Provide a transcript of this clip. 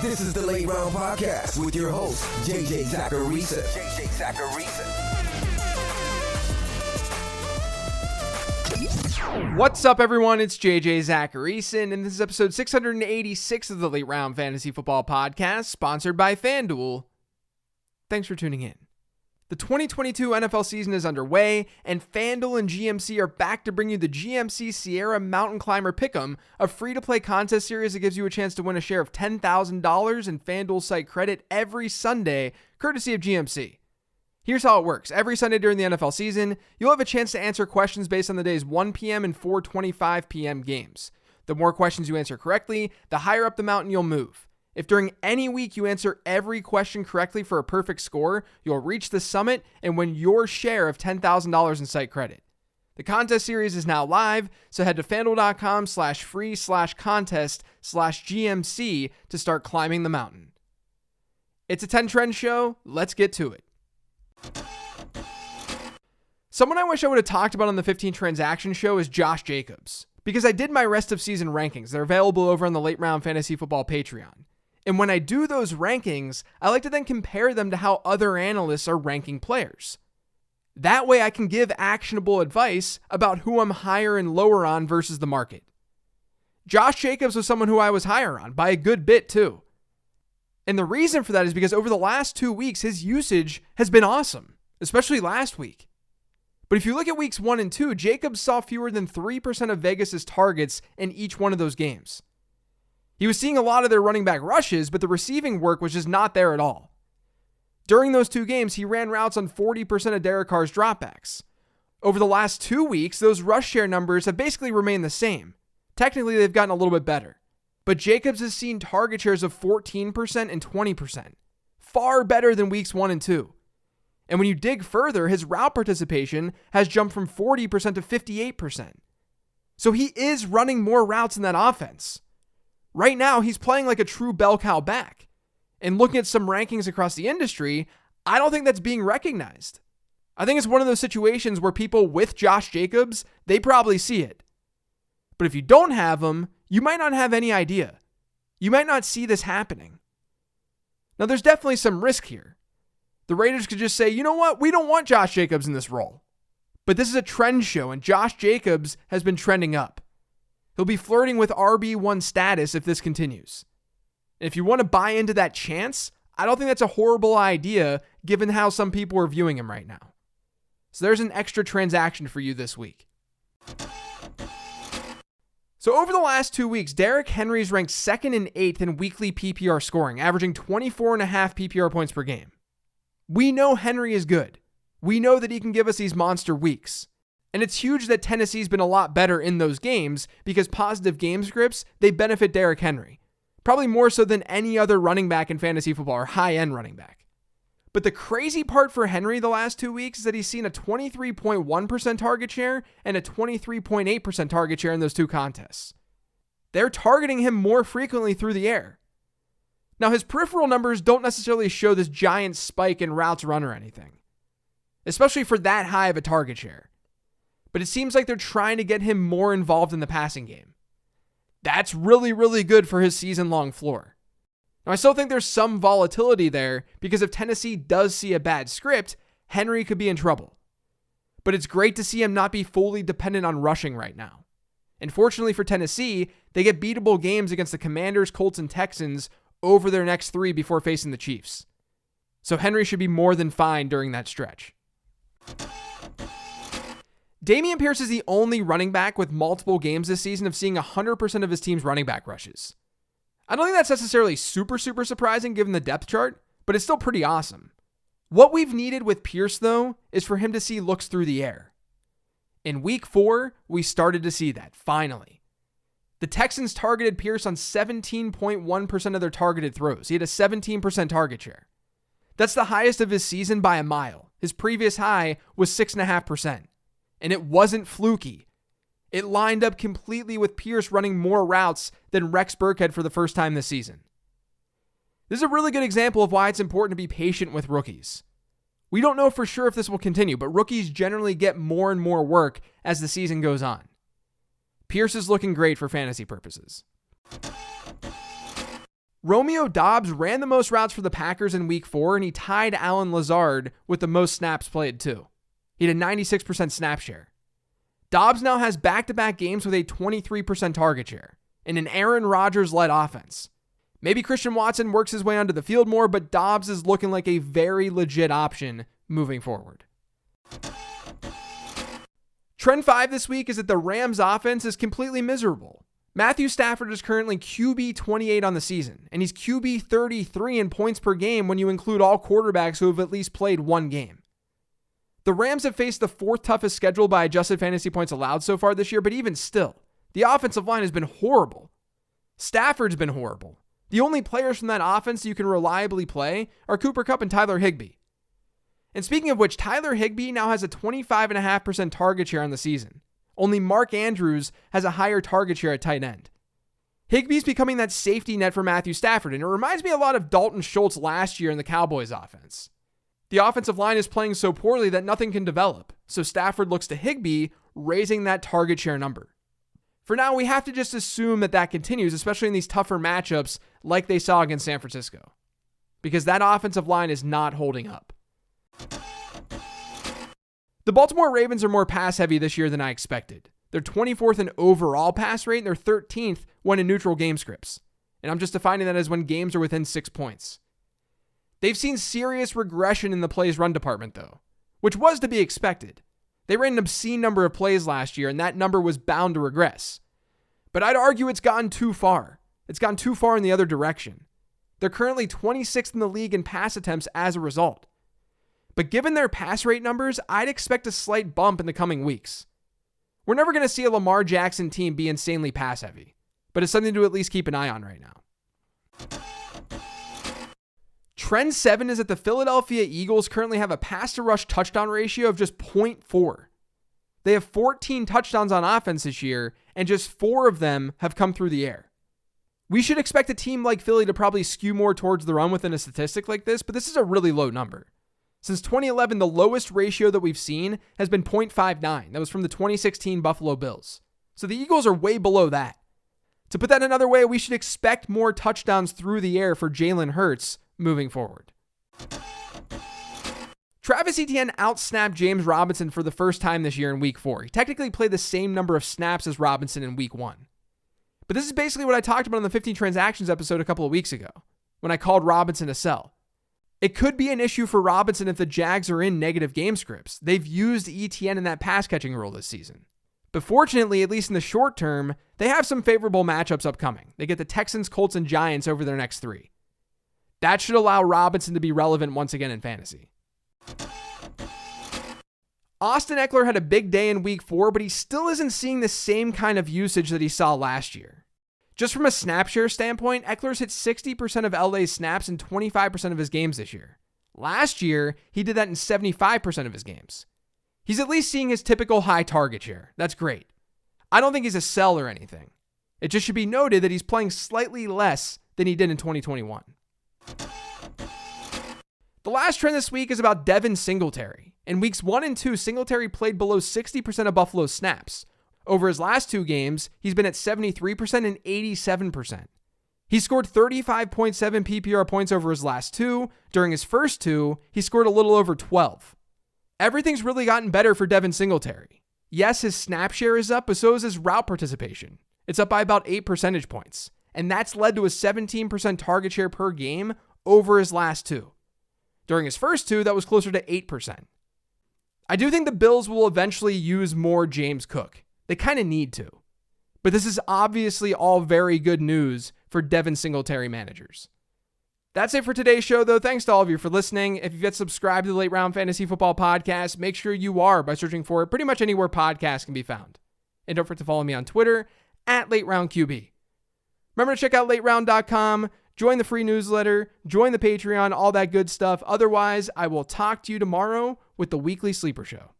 This is the Late Round Podcast with your host, JJ Zacharisa. What's up, everyone? It's JJ Zacharisa, and this is episode 686 of the Late Round Fantasy Football Podcast, sponsored by FanDuel. Thanks for tuning in. The 2022 NFL season is underway, and FanDuel and GMC are back to bring you the GMC Sierra Mountain Climber Pick'em, a free-to-play contest series that gives you a chance to win a share of $10,000 in FanDuel site credit every Sunday, courtesy of GMC. Here's how it works. Every Sunday during the NFL season, you'll have a chance to answer questions based on the day's 1 p.m. and 4:25 p.m. games. The more questions you answer correctly, the higher up the mountain you'll move. If during any week you answer every question correctly for a perfect score, you'll reach the summit and win your share of $10,000 in site credit. The contest series is now live, so head to fanduel.com/free/contest/GMC to start climbing the mountain. It's a 10 trend show. Let's get to it. Someone I wish I would have talked about on the 15 transaction show is Josh Jacobs, because I did my rest of season rankings. They're available over on the Late Round Fantasy Football Patreon. And when I do those rankings, I like to then compare them to how other analysts are ranking players. That way I can give actionable advice about who I'm higher and lower on versus the market. Josh Jacobs was someone who I was higher on by a good bit too. And the reason for that is because over the last 2 weeks, his usage has been awesome, especially last week. But if you look at weeks 1 and 2, Jacobs saw fewer than 3% of Vegas's targets in each one of those games. He was seeing a lot of their running back rushes, but the receiving work was just not there at all. During those 2 games, he ran routes on 40% of Derek Carr's dropbacks. Over the last 2 weeks, those rush share numbers have basically remained the same. Technically, they've gotten a little bit better. But Jacobs has seen target shares of 14% and 20%. Far better than weeks 1 and 2. And when you dig further, his route participation has jumped from 40% to 58%. So he is running more routes in that offense. Right now, he's playing like a true bell cow back. And looking at some rankings across the industry, I don't think that's being recognized. I think it's one of those situations where people with Josh Jacobs, they probably see it. But if you don't have him, you might not have any idea. You might not see this happening. Now, there's definitely some risk here. The Raiders could just say, you know what? We don't want Josh Jacobs in this role. But this is a trend show, and Josh Jacobs has been trending up. He'll be flirting with RB1 status if this continues. And if you want to buy into that chance, I don't think that's a horrible idea given how some people are viewing him right now. So there's an extra transaction for you this week. So over the last 2 weeks, Derrick Henry's ranked 2nd and 8th in weekly PPR scoring, averaging 24.5 PPR points per game. We know Henry is good. We know that he can give us these monster weeks. And it's huge that Tennessee's been a lot better in those games because positive game scripts, they benefit Derrick Henry. Probably more so than any other running back in fantasy football or high-end running back. But the crazy part for Henry the last 2 weeks is that he's seen a 23.1% target share and a 23.8% target share in those 2 contests. They're targeting him more frequently through the air. Now, his peripheral numbers don't necessarily show this giant spike in routes run or anything, especially for that high of a target share. But it seems like they're trying to get him more involved in the passing game. That's really, really good for his season-long floor. Now, I still think there's some volatility there because if Tennessee does see a bad script, Henry could be in trouble. But it's great to see him not be fully dependent on rushing right now. And fortunately for Tennessee, they get beatable games against the Commanders, Colts, and Texans over their next 3 before facing the Chiefs. So Henry should be more than fine during that stretch. Dameon Pierce is the only running back with multiple games this season of seeing 100% of his team's running back rushes. I don't think that's necessarily super surprising given the depth chart, but it's still pretty awesome. What we've needed with Pierce, though, is for him to see looks through the air. In week 4, we started to see that, finally. The Texans targeted Pierce on 17.1% of their targeted throws. He had a 17% target share. That's the highest of his season by a mile. His previous high was 6.5%. And it wasn't fluky. It lined up completely with Pierce running more routes than Rex Burkhead for the first time this season. This is a really good example of why it's important to be patient with rookies. We don't know for sure if this will continue, but rookies generally get more and more work as the season goes on. Pierce is looking great for fantasy purposes. Romeo Doubs ran the most routes for the Packers in week 4, and he tied Allen Lazard with the most snaps played too. He had a 96% snap share. Doubs now has back-to-back games with a 23% target share in an Aaron Rodgers-led offense. Maybe Christian Watson works his way onto the field more, but Doubs is looking like a very legit option moving forward. Trend 5 this week is that the Rams offense is completely miserable. Matthew Stafford is currently QB 28 on the season, and he's QB 33 in points per game when you include all quarterbacks who have at least played one game. The Rams have faced the 4th toughest schedule by adjusted fantasy points allowed so far this year, but even still, the offensive line has been horrible. Stafford's been horrible. The only players from that offense you can reliably play are Cooper Kupp and Tyler Higbee. And speaking of which, Tyler Higbee now has a 25.5% target share on the season. Only Mark Andrews has a higher target share at tight end. Higbee's becoming that safety net for Matthew Stafford, and it reminds me a lot of Dalton Schultz last year in the Cowboys offense. The offensive line is playing so poorly that nothing can develop, so Stafford looks to Higbee, raising that target share number. For now, we have to just assume that continues, especially in these tougher matchups like they saw against San Francisco, because that offensive line is not holding up. The Baltimore Ravens are more pass-heavy this year than I expected. They're 24th in overall pass rate, and they're 13th when in neutral game scripts. And I'm just defining that as when games are within 6 points. They've seen serious regression in the plays run department, though, which was to be expected. They ran an obscene number of plays last year, and that number was bound to regress. But I'd argue it's gotten too far. It's gone too far in the other direction. They're currently 26th in the league in pass attempts as a result. But given their pass rate numbers, I'd expect a slight bump in the coming weeks. We're never going to see a Lamar Jackson team be insanely pass heavy, but it's something to at least keep an eye on right now. Trend 7 is that the Philadelphia Eagles currently have a pass to rush touchdown ratio of just 0.4. They have 14 touchdowns on offense this year, and just 4 of them have come through the air. We should expect a team like Philly to probably skew more towards the run within a statistic like this, but this is a really low number. Since 2011, the lowest ratio that we've seen has been 0.59. That was from the 2016 Buffalo Bills. So the Eagles are way below that. To put that another way, we should expect more touchdowns through the air for Jalen Hurts moving forward. Travis Etienne outsnapped James Robinson for the first time this year in week 4. He technically played the same number of snaps as Robinson in week 1. But this is basically what I talked about in the 15 transactions episode a couple of weeks ago, when I called Robinson a sell. It could be an issue for Robinson if the Jags are in negative game scripts. They've used Etienne in that pass catching role this season. But fortunately, at least in the short term, they have some favorable matchups upcoming. They get the Texans, Colts, and Giants over their next 3. That should allow Robinson to be relevant once again in fantasy. Austin Eckler had a big day in week 4, but he still isn't seeing the same kind of usage that he saw last year. Just from a snap share standpoint, Eckler's hit 60% of LA's snaps in 25% of his games this year. Last year, he did that in 75% of his games. He's at least seeing his typical high target share. That's great. I don't think he's a sell or anything. It just should be noted that he's playing slightly less than he did in 2021. The last trend this week is about Devin Singletary. In weeks 1 and 2, Singletary played below 60% of Buffalo's snaps. Over his last 2 games, he's been at 73% and 87%. He scored 35.7 PPR points over his last 2. During his first 2, he scored a little over 12. Everything's really gotten better for Devin Singletary. Yes, his snap share is up, but so is his route participation. It's up by about 8 percentage points, and that's led to a 17% target share per game over his last 2. During his first 2, that was closer to 8%. I do think the Bills will eventually use more James Cook. They kind of need to. But this is obviously all very good news for Devin Singletary managers. That's it for today's show, though. Thanks to all of you for listening. If you've yet subscribed to the Late Round Fantasy Football Podcast, make sure you are by searching for it pretty much anywhere podcasts can be found. And don't forget to follow me on Twitter at LateRoundQB. Remember to check out LateRound.com, join the free newsletter, join the Patreon, all that good stuff. Otherwise, I will talk to you tomorrow with the Weekly Sleeper Show.